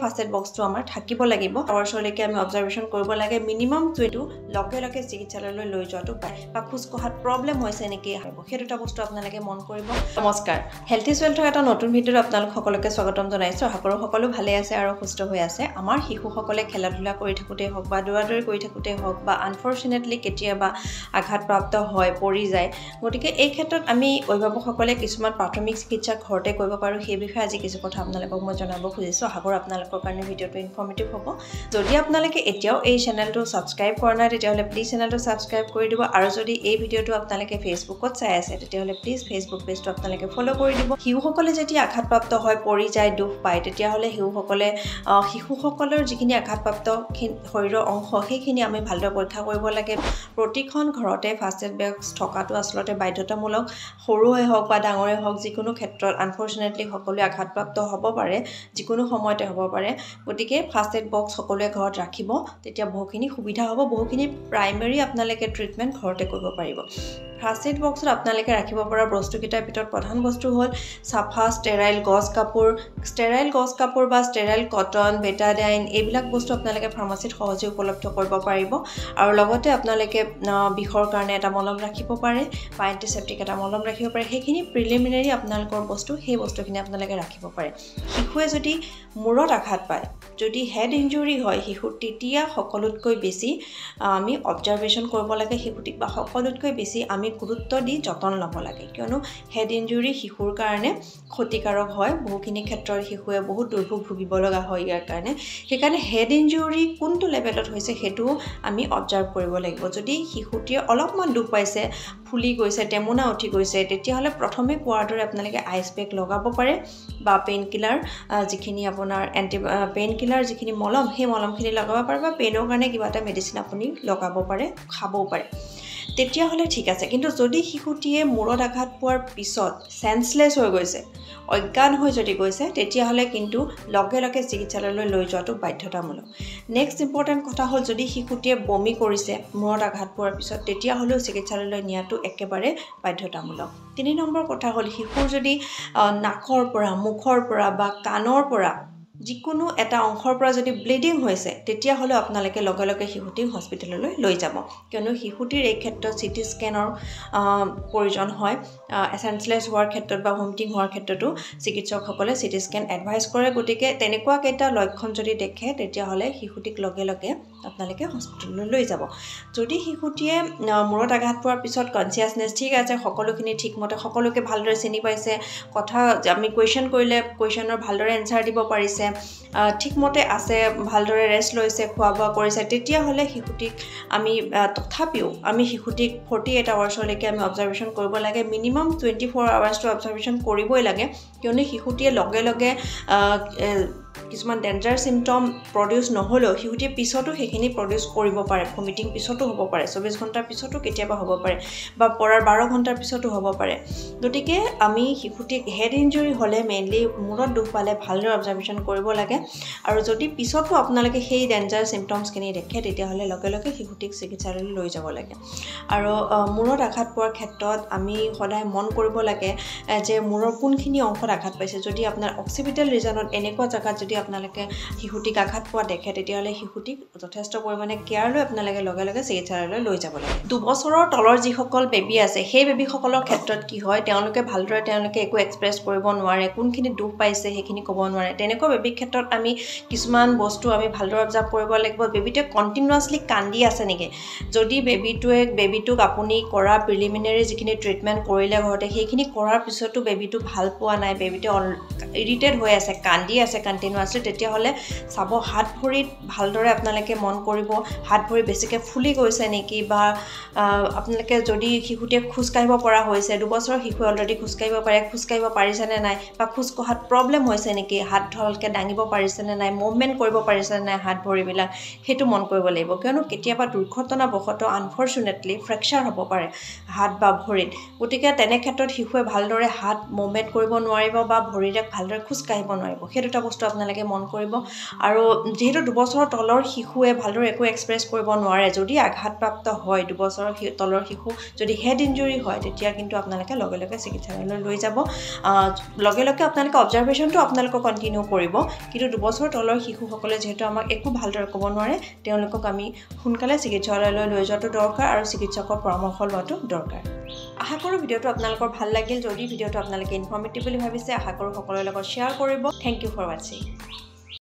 first add বক্সটো আমাৰ থাকিব লাগিব অৱশ্যলৈকে আমি অবজাৰভেশ্যন কৰিব লাগে মিনিমাম 22 লগে লগে চিকিৎসালয়লৈ লৈ যোৱাটো পায় বা খোজ কঢ়াত প্ৰবলেম হৈছে নেকি সেই দুটা বস্তু আপোনালোকে মন কৰিব নমস্কাৰ হেলথ ইজ ৱেলথৰ এটা নতুন ভিডিঅ'ত আপোনালোক সকলোকে স্বাগতম জনাইছো আশা কৰোঁ সকলো ভালে আছে আৰু সুস্থ হৈ আছে আমাৰ শিশুসকলে খেলা ধূলা কৰি থাকোঁতে হওক বা দৌৰাদৌৰি কৰি থাকোঁতে হওক বা আনফৰ্চুনেটলি কেতিয়াবা আঘাতপ্ৰাপ্ত হয় পৰি যায় গতিকে এই ক্ষেত্ৰত আমি অভিভাৱকসকলে কিছুমান প্ৰাথমিক চিকিৎসা ঘৰতে কৰিব পাৰোঁ সেই বিষয়ে আজি কিছু কথা আপোনালোকক মই জনাব খুজিছোঁ আশা কৰোঁ আপোনালোকৰ কাৰণে ভিডিঅ'টো ইনফৰ্মেটিভ হ'ব যদি আপোনালোকে এতিয়াও এই চেনেলটো ছাবস্ক্ৰাইব কৰা নাই তেতিয়াহ'লে প্লিজ চেনেলটো ছাবস্ক্ৰাইব কৰি দিব আৰু যদি এই ভিডিঅ'টো আপোনালোকে ফেচবুকত চাই আছে তেতিয়াহ'লে প্লিজ ফেচবুক পেজটো আপোনালোকে ফ'ল' কৰি দিব শিশুসকলে যেতিয়া আঘাতপ্ৰাপ্ত হয় পৰি যায় দুখ পায় তেতিয়াহ'লে শিশুসকলৰ যিখিনি আঘাতপ্ৰাপ্ত শৰীৰৰ অংশ সেইখিনি আমি ভালদৰে পৰীক্ষা কৰিব লাগে প্ৰতিখন ঘৰতে ফাৰ্ষ্ট এড বক্স থকাটো আচলতে বাধ্যতামূলক সৰুৱে হওক বা ডাঙৰে হওক যিকোনো ক্ষেত্ৰত আনফৰ্চুনেটলি সকলোৱে আঘাতপ্ৰাপ্ত হ'ব পাৰে যিকোনো সময়তে হ'ব পাৰে গতিকে ফাৰ্ষ্ট এড বক্স সকলোৱে ঘৰত ৰাখিব তেতিয়া বহুখিনি সুবিধা হ'ব বহুখিনি প্ৰাইমেৰী আপোনালোকে ট্ৰিটমেণ্ট ঘৰতে কৰিব পাৰিব ফাৰ্ষ্ট এড বক্সত আপোনালোকে ৰাখিব পৰা বস্তুকেইটাৰ ভিতৰত প্ৰধান বস্তু হ'ল চাফা ষ্টেৰাইল গছ কাপোৰ বা ষ্টেৰাইল কটন বেটাডাইন এইবিলাক বস্তু আপোনালোকে ফাৰ্মাচীত সহজে উপলব্ধ কৰিব পাৰিব আৰু লগতে আপোনালোকে বিষৰ কাৰণে এটা মলম ৰাখিব পাৰে বা এণ্টিছেপ্টিক এটা মলম ৰাখিব পাৰে সেইখিনি প্ৰিলিমিনাৰী আপোনালোকৰ বস্তু সেই বস্তুখিনি আপোনালোকে ৰাখিব পাৰে শিশুৱে যদি মূৰত আঘাত পায় যদি হেড ইঞ্জুৰি হয় শিশুৰ তেতিয়া সকলোতকৈ বেছি আমি অবজাৰভেশ্যন কৰিব লাগে শিশুটিক বা সকলোতকৈ বেছি আমি গুৰুত্ব দি যতন ল'ব লাগে কিয়নো হেড ইঞ্জুৰি শিশুৰ কাৰণে ক্ষতিকাৰক হয় বহুখিনি ক্ষেত্ৰত শিশুৱে বহুত দুৰ্ভোগ ভুগিব লগা হয় ইয়াৰ কাৰণে সেইকাৰণে হেড ইঞ্জুৰি কোনটো লেভেলত হৈছে সেইটো আমি অবজাৰ্ভ কৰিব লাগিব যদি শিশুটিয়ে অলপমান দুখ পাইছে ফুলি গৈছে টেমুনা উঠি গৈছে তেতিয়াহ'লে প্ৰথমে কোৱাৰ দৰে আপোনালোকে আইচ পেক লগাব পাৰে বা পেইন কিলাৰ যিখিনি আপোনাৰ পেইন কিলাৰ যিখিনি মলম সেই মলমখিনি লগাব পাৰে বা পেইনৰ কাৰণে কিবা এটা মেডিচিন আপুনি লগাব পাৰে খাবও পাৰে তেতিয়াহ'লে ঠিক আছে কিন্তু যদি শিশুটিয়ে মূৰত আঘাত পোৱাৰ পিছত চেন্সলেছ হৈ গৈছে অজ্ঞান হৈ যদি গৈছে তেতিয়াহ'লে কিন্তু লগে লগে চিকিৎসালয়লৈ লৈ যোৱাটো বাধ্যতামূলক নেক্সট ইম্পৰ্টেণ্ট কথা হ'ল যদি শিশুটিয়ে বমি কৰিছে মূৰত আঘাত পোৱাৰ পিছত তেতিয়াহ'লেও চিকিৎসালয়লৈ নিয়াটো একেবাৰে বাধ্যতামূলক 3 নম্বৰ কথা হ'ল শিশুৰ যদি নাকৰ পৰা মুখৰ পৰা বা কাণৰ পৰা যিকোনো এটা অংশৰ পৰা যদি ব্লিডিং হৈছে তেতিয়াহ'লে আপোনালোকে লগে লগে শিশুটিক হস্পিটেললৈ লৈ যাব কিয়নো শিশুটিৰ এই ক্ষেত্ৰত চিটি স্কেনৰ প্ৰয়োজন হয় এছেন্সলেছ হোৱাৰ ক্ষেত্ৰত বা ভমিটিং হোৱাৰ ক্ষেত্ৰতো চিকিৎসকসকলে চিটি স্কেন এডভাইচ কৰে গতিকে তেনেকুৱা কেইটা লক্ষণ যদি দেখে তেতিয়াহ'লে শিশুটিক লগে লগে আপোনালোকে হস্পিটেললৈ লৈ যাব যদি শিশুটিয়ে মূৰত আঘাত পোৱাৰ পিছত কনচিয়াছনেছ ঠিক আছে সকলোখিনি ঠিকমতে সকলোকে ভালদৰে চিনি পাইছে কথা আমি কুৱেশ্যন কৰিলে কুৱেশ্যনৰ ভালদৰে এনচাৰ দিব পাৰিছে ঠিকমতে আছে ভালদৰে ৰেষ্ট লৈছে খোৱা বোৱা কৰিছে তেতিয়াহ'লে শিশুটিক আমি তথাপিও আমি শিশুটিক 48 আৱাৰ্ছলৈকে আমি অবজাৰভেশ্যন কৰিব লাগে মিনিমাম 24 আৱাৰ্ছটো অবজাৰভেশ্যন কৰিবই লাগে কিয়নো শিশুটিয়ে লগে লগে কিছুমান ডেঞ্জাৰ চিমটম প্ৰডিউচ নহ'লেও শিশুটিয়ে পিছতো সেইখিনি প্ৰডিউচ কৰিব পাৰে ভমিটিং পিছতো হ'ব পাৰে 24 ঘণ্টাৰ পিছতো কেতিয়াবা হ'ব পাৰে বা পৰাৰ 12 ঘণ্টাৰ পিছতো হ'ব পাৰে গতিকে আমি শিশুটিক হেড ইঞ্জুৰি হ'লে মেইনলি মূৰত দুখ পালে ভালদৰে অবজাৰভেশ্যন কৰিব লাগে আৰু যদি পিছতো আপোনালোকে সেই ডেঞ্জাৰ চিমটমছখিনি দেখে তেতিয়াহ'লে লগে লগে শিশুটিক চিকিৎসালয়লৈ লৈ যাব লাগে আৰু মূৰত আঘাত পোৱাৰ ক্ষেত্ৰত আমি সদায় মন কৰিব লাগে যে মূৰৰ কোনখিনি অংশত আঘাত পাইছে যদি আপোনাৰ অক্সিপিটেল ৰিজনত এনেকুৱা জেগাত যদি আপোনালোকে শিশুটিক আঘাত পোৱা দেখে তেতিয়াহ'লে শিশুটিক যথেষ্ট পৰিমাণে কেয়াৰ লৈ আপোনালোকে লগে লগে চিকিৎসালয়লৈ লৈ যাব লাগে 2 বছৰৰ তলৰ যিসকল বেবী আছে সেই বেবীসকলৰ ক্ষেত্ৰত কি হয় তেওঁলোকে একো এক্সপ্ৰেছ কৰিব নোৱাৰে কোনখিনি দুখ পাইছে সেইখিনি ক'ব নোৱাৰে তেনেকুৱা বেবীৰ ক্ষেত্ৰত আমি কিছুমান বস্তু আমি ভালদৰে অবজাৰ্ভ কৰিব লাগিব বেবীটোৱে কণ্টিনিউৱাছলি কান্দি আছে নেকি যদি বেবীটোক আপুনি কৰা প্ৰিলিমিনাৰী যিখিনি ট্ৰিটমেণ্ট কৰিলে ঘৰতে সেইখিনি কৰাৰ পিছতো বেবীটো ভাল পোৱা নাই বেবীটো ইৰিটেড হৈ আছে কান্দি আছে কণ্টিনিউৱাছলি তেতিয়াহ'লে চাব হাত ভৰিত ভালদৰে আপোনালোকে মন কৰিব হাত ভৰি বেছিকৈ ফুলি গৈছে নেকি বা আপোনালোকে যদি শিশুটিয়ে খোজকাঢ়িব পৰা হৈছে 2 বছৰৰ শিশু অলৰেডি খোজকাঢ়িব পাৰিছেনে নাই বা খোজ কঢ়াত প্ৰবলেম হৈছে নেকি হাত ভালকৈ দাঙিব পাৰিছেনে নাই মুভমেণ্ট কৰিব পাৰিছেনে নাই হাত ভৰিবিলাক সেইটো মন কৰিব লাগিব কিয়নো কেতিয়াবা দুৰ্ঘটনাবশতঃ আনফৰ্চুনেটলি ফ্ৰেকচাৰ হ'ব পাৰে হাত বা ভৰিত গতিকে তেনে ক্ষেত্ৰত শিশুৱে ভালদৰে হাত মুভমেণ্ট কৰিব নোৱাৰিব বা ভৰিৰে ভালদৰে খোজকাঢ়িব নোৱাৰিব সেই দুটা বস্তু আপোনালোকে মন কৰিব আৰু যেহেতু 2 বছৰৰ তলৰ শিশুৱে ভালদৰে একো এক্সপ্ৰেছ কৰিব নোৱাৰে যদি আঘাতপ্ৰাপ্ত হয় 2 বছৰৰ তলৰ শিশু যদি হেড ইনজুৰি হয় তেতিয়া কিন্তু আপোনালোকে লগে লগে চিকিৎসালয়লৈ লৈ যাব লগে লগে আপোনালোকে অবজাৰভেশ্যনটো আপোনালোকে কন্টিনিউ কৰিব কিন্তু 2 বছৰৰ তলৰ শিশুসকলে যেহেতু আমাক একো ভালদৰে ক'ব নোৱাৰে তেওঁলোকক আমি সোনকালে চিকিৎসালয়লৈ লৈ যোৱাটো দৰকাৰ আৰু চিকিৎসকৰ পৰামৰ্শ লোৱাটো দৰকাৰ আশা কৰোঁ ভিডিঅ'টো আপোনালোকৰ ভাল লাগিল যদি ভিডিঅ'টো আপোনালোকে ইনফৰ্মেটিভ বুলি ভাবিছে আশা কৰোঁ সকলোৰে লগত শ্বেয়াৰ কৰিব থ্যাংক ইউ ফৰ ৱাচিং